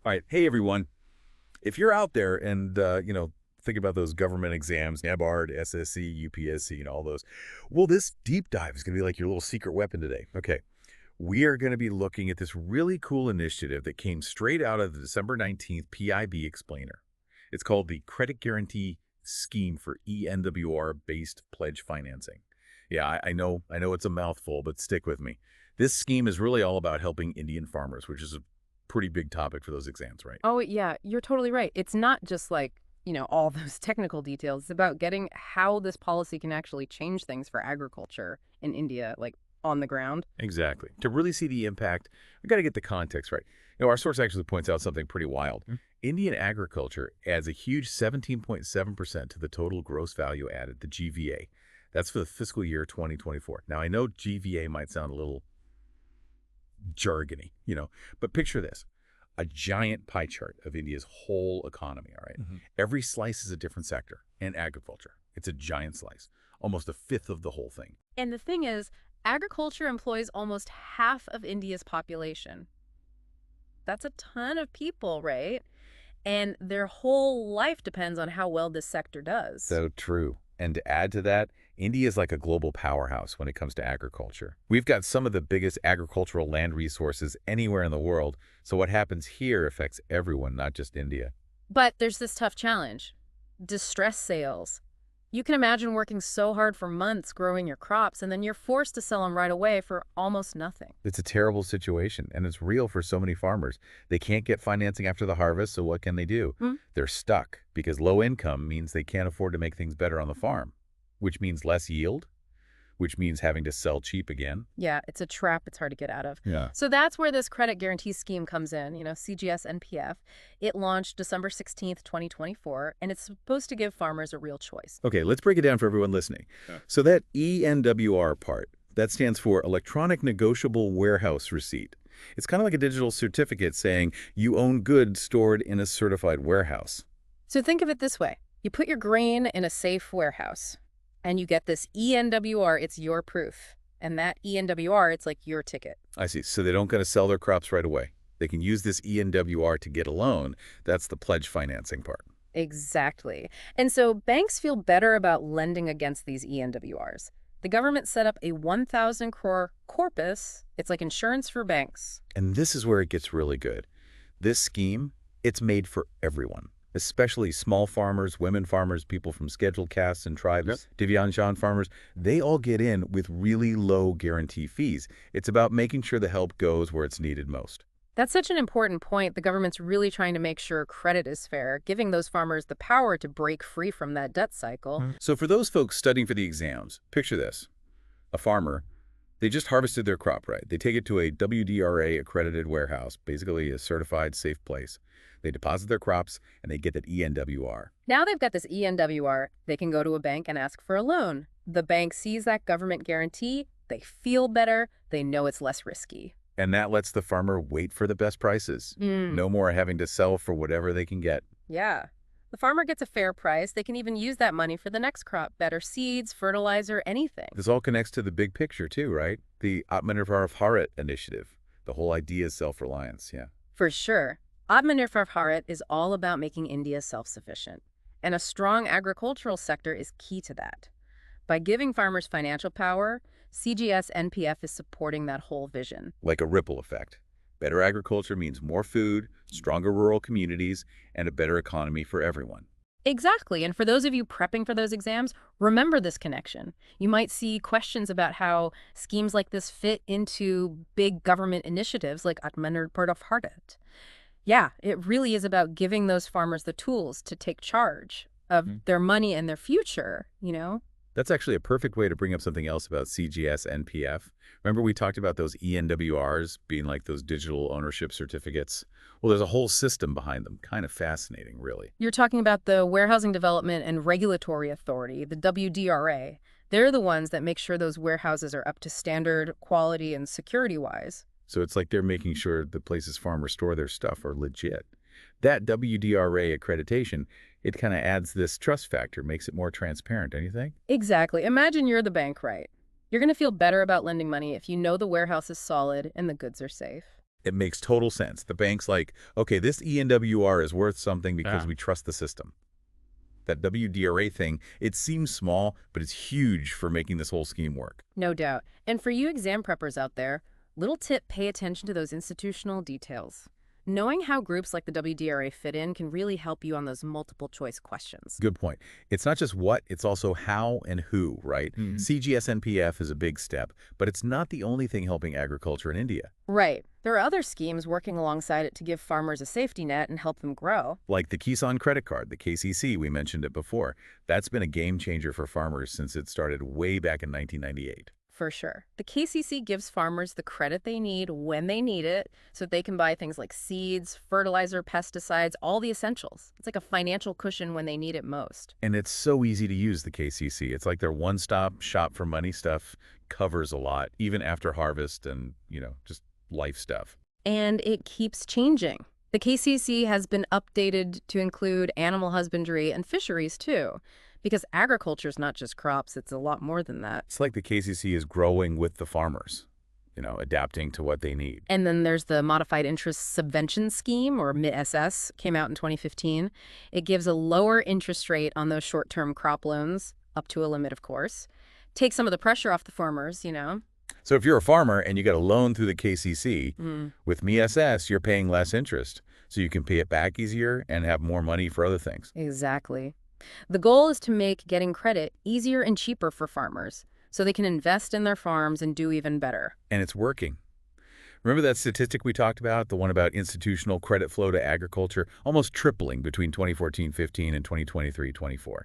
All right. Hey, everyone. If you're out there and, think about those government exams, NABARD, SSC, UPSC, all those. Well, this deep dive is going to be like your little secret weapon today. Okay. We are going to be looking at this really cool initiative that came straight out of the December 19th PIB Explainer. It's called the Credit Guarantee Scheme for ENWR-based pledge financing. Yeah, I know it's a mouthful, but stick with me. This scheme is really all about helping Indian farmers, which is a pretty big topic for those exams, right? Oh, yeah, you're totally right. It's not just all those technical details. It's about getting how this policy can actually change things for agriculture in India, like on the ground. Exactly. To really see the impact, we got to get the context right. Our source actually points out something pretty wild. Indian agriculture adds a huge 17.7% to the total gross value added, the GVA. That's for the fiscal year 2024. Now, I know GVA might sound a little jargony, but picture this. A giant pie chart of India's whole economy, all right? Every slice is a different sector, and agriculture. It's a giant slice, almost a fifth of the whole thing. And the thing is, agriculture employs almost half of India's population. That's a ton of people, right? And their whole life depends on how well this sector does. So true. And to add to that, India is like a global powerhouse when it comes to agriculture. We've got some of the biggest agricultural land resources anywhere in the world, so what happens here affects everyone, not just India. But there's this tough challenge: distress sales. You can imagine working so hard for months growing your crops, and then you're forced to sell them right away for almost nothing. It's a terrible situation, and it's real for so many farmers. They can't get financing after the harvest, so what can they do? Hmm? They're stuck because low income means they can't afford to make things better on the farm, which means less yield, which means having to sell cheap again. Yeah, it's a trap it's hard to get out of. Yeah. So that's where this credit guarantee scheme comes in, CGS NPF. It launched December 16th, 2024, and it's supposed to give farmers a real choice. Okay, let's break it down for everyone listening. Yeah. So that ENWR part, that stands for Electronic Negotiable Warehouse Receipt. It's kind of like a digital certificate saying you own goods stored in a certified warehouse. So think of it this way. You put your grain in a safe warehouse, and you get this ENWR, it's your proof. And that ENWR, it's like your ticket. I see. So they don't got to sell their crops right away. They can use this ENWR to get a loan. That's the pledge financing part. Exactly. And so banks feel better about lending against these ENWRs. The government set up a 1,000 crore corpus. It's like insurance for banks. And this is where it gets really good. This scheme, it's made for everyone, especially small farmers, women farmers, people from scheduled castes and tribes, Divyanshan farmers. They all get in with really low guarantee fees. It's about making sure the help goes where it's needed most. That's such an important point. The government's really trying to make sure credit is fair, giving those farmers the power to break free from that debt cycle. So for those folks studying for the exams, picture this. A farmer, they just harvested their crop, right? They take it to a WDRA accredited warehouse, basically a certified safe place. They deposit their crops and they get that ENWR. Now they've got this ENWR, they can go to a bank and ask for a loan. The bank sees that government guarantee, they feel better, they know it's less risky. And that lets the farmer wait for the best prices. No more having to sell for whatever they can get. Yeah. The farmer gets a fair price. They can even use that money for the next crop, better seeds, fertilizer, anything. This all connects to the big picture too, right? The Atmanirbhar Bharat initiative. The whole idea is self-reliance, yeah. For sure. Atmanirbhar Bharat is all about making India self-sufficient. And a strong agricultural sector is key to that. By giving farmers financial power, CGS NPF is supporting that whole vision. Like a ripple effect. Better agriculture means more food, stronger rural communities, and a better economy for everyone. Exactly. And for those of you prepping for those exams, remember this connection. You might see questions about how schemes like this fit into big government initiatives like Atmanirbhar Bharat. Yeah, it really is about giving those farmers the tools to take charge of their money and their future. That's actually a perfect way to bring up something else about CGS NPF. Remember we talked about those ENWRs being like those digital ownership certificates? Well, there's a whole system behind them. Kind of fascinating, really. You're talking about the Warehousing Development and Regulatory Authority, the WDRA. They're the ones that make sure those warehouses are up to standard, quality, and security-wise. So it's like they're making sure the places farmers store their stuff are legit. That WDRA accreditation, it kind of adds this trust factor, makes it more transparent, don't you think? Exactly. Imagine you're the bank, right? You're going to feel better about lending money if you know the warehouse is solid and the goods are safe. It makes total sense. The bank's like, okay, this ENWR is worth something because Yeah. we trust the system. That WDRA thing, it seems small, but it's huge for making this whole scheme work. No doubt. And for you exam preppers out there, little tip, pay attention to those institutional details. Knowing how groups like the WDRA fit in can really help you on those multiple choice questions. Good point. It's not just what, it's also how and who, right? Mhm. CGSNPF is a big step, but it's not the only thing helping agriculture in India. Right. There are other schemes working alongside it to give farmers a safety net and help them grow. Like the Kisan credit card, the KCC, we mentioned it before. That's been a game changer for farmers since it started way back in 1998. For sure. The KCC gives farmers the credit they need when they need it so they can buy things like seeds, fertilizer, pesticides, all the essentials. It's like a financial cushion when they need it most. And it's so easy to use, the KCC. It's like their one-stop shop for money stuff, covers a lot, even after harvest and, just life stuff. And it keeps changing. The KCC has been updated to include animal husbandry and fisheries too, because agriculture is not just crops, it's a lot more than that. It's like the KCC is growing with the farmers, adapting to what they need. And then there's the Modified Interest Subvention Scheme, or MITSS, came out in 2015. It gives a lower interest rate on those short-term crop loans, up to a limit, of course. Takes some of the pressure off the farmers. So if you're a farmer and you got a loan through the KCC, Mm, with MISS, you're paying less interest, so you can pay it back easier and have more money for other things. exactly. The goal is to make getting credit easier and cheaper for farmers, so they can invest in their farms and do even better. And it's working. Remember that statistic we talked about, the one about institutional credit flow to agriculture, almost tripling between 2014-15 and 2023-24.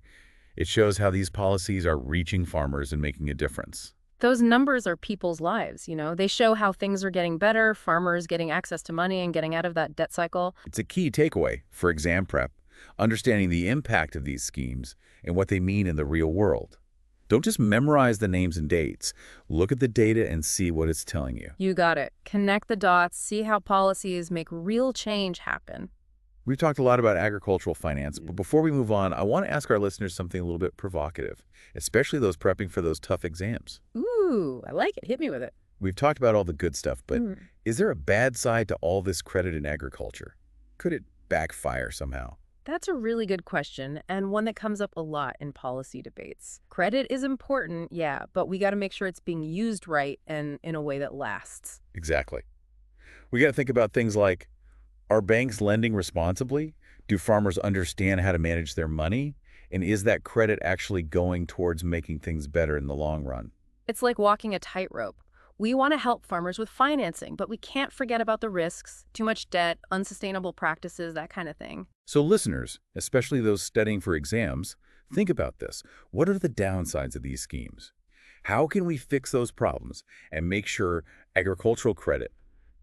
It shows how these policies are reaching farmers and making a difference. Those numbers are people's lives. They show how things are getting better, farmers getting access to money and getting out of that debt cycle. It's a key takeaway for exam prep, understanding the impact of these schemes and what they mean in the real world. Don't just memorize the names and dates. Look at the data and see what it's telling you. You got it. Connect the dots, see how policies make real change happen. We've talked a lot about agricultural finance, but before we move on, I want to ask our listeners something a little bit provocative, especially those prepping for those tough exams. Ooh, I like it. Hit me with it. We've talked about all the good stuff, but Mm. is there a bad side to all this credit in agriculture? Could it backfire somehow? That's a really good question, and one that comes up a lot in policy debates. Credit is important, yeah, but we got to make sure it's being used right and in a way that lasts. Exactly. We got to think about things like, are banks lending responsibly? Do farmers understand how to manage their money? And is that credit actually going towards making things better in the long run? It's like walking a tightrope. We want to help farmers with financing, but we can't forget about the risks, too much debt, unsustainable practices, that kind of thing. So listeners, especially those studying for exams, think about this. What are the downsides of these schemes? How can we fix those problems and make sure agricultural credit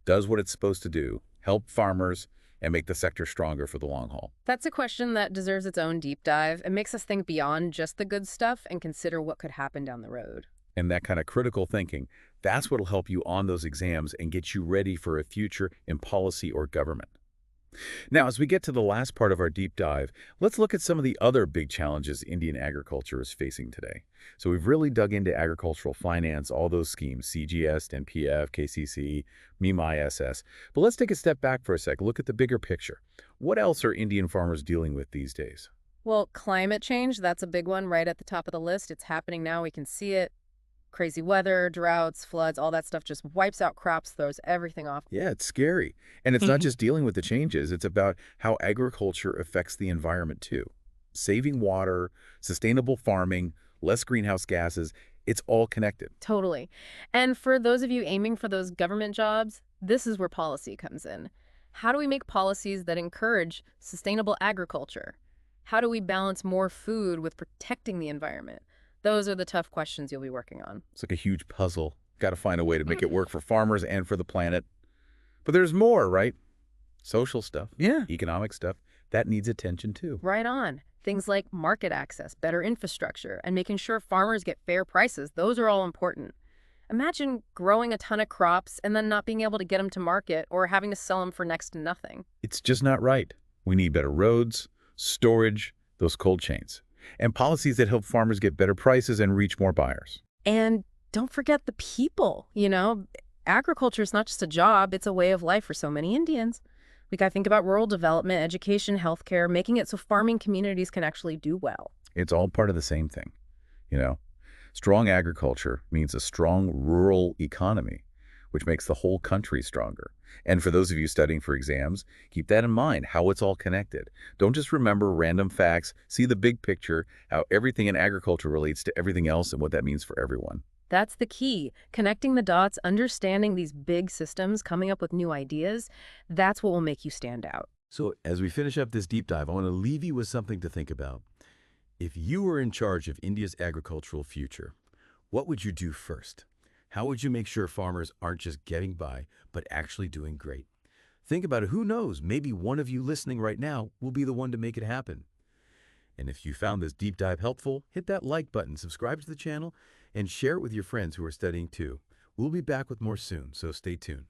does what it's supposed to do, help farmers, and make the sector stronger for the long haul? That's a question that deserves its own deep dive. It makes us think beyond just the good stuff and consider what could happen down the road. And that kind of critical thinking, that's what will help you on those exams and get you ready for a future in policy or government. Now, as we get to the last part of our deep dive, let's look at some of the other big challenges Indian agriculture is facing today. So we've really dug into agricultural finance, all those schemes, CGS, NPF, KCC, MISS. But let's take a step back for a sec, look at the bigger picture. What else are Indian farmers dealing with these days? Well, climate change, that's a big one right at the top of the list. It's happening now. We can see it. Crazy weather, droughts, floods, all that stuff just wipes out crops, throws everything off. Yeah, it's scary. And it's not just dealing with the changes, it's about how agriculture affects the environment too. Saving water, sustainable farming, less greenhouse gases, it's all connected. Totally. And for those of you aiming for those government jobs, this is where policy comes in. How do we make policies that encourage sustainable agriculture? How do we balance more food with protecting the environment? Those are the tough questions you'll be working on. It's like a huge puzzle. Got to find a way to make it work for farmers and for the planet. But there's more, right? Social stuff, Yeah. economic stuff, that needs attention too. Right on. Things like market access, better infrastructure, and making sure farmers get fair prices. Those are all important. Imagine growing a ton of crops and then not being able to get them to market or having to sell them for next to nothing. It's just not right. We need better roads, storage, those cold chains, and policies that help farmers get better prices and reach more buyers. And don't forget the people. Agriculture is not just a job, it's a way of life for so many Indians. We got to think about rural development, education, healthcare, making it so farming communities can actually do well. It's all part of the same thing, you know? Strong agriculture means a strong rural economy, which makes the whole country stronger. And for those of you studying for exams, keep that in mind, how it's all connected. Don't just remember random facts, see the big picture, how everything in agriculture relates to everything else and what that means for everyone. That's the key. Connecting the dots, understanding these big systems, coming up with new ideas, that's what will make you stand out. So as we finish up this deep dive, I want to leave you with something to think about. If you were in charge of India's agricultural future, what would you do first? How would you make sure farmers aren't just getting by, but actually doing great? Think about it. Who knows? Maybe one of you listening right now will be the one to make it happen. And if you found this deep dive helpful, hit that like button, subscribe to the channel, and share it with your friends who are studying too. We'll be back with more soon, so stay tuned.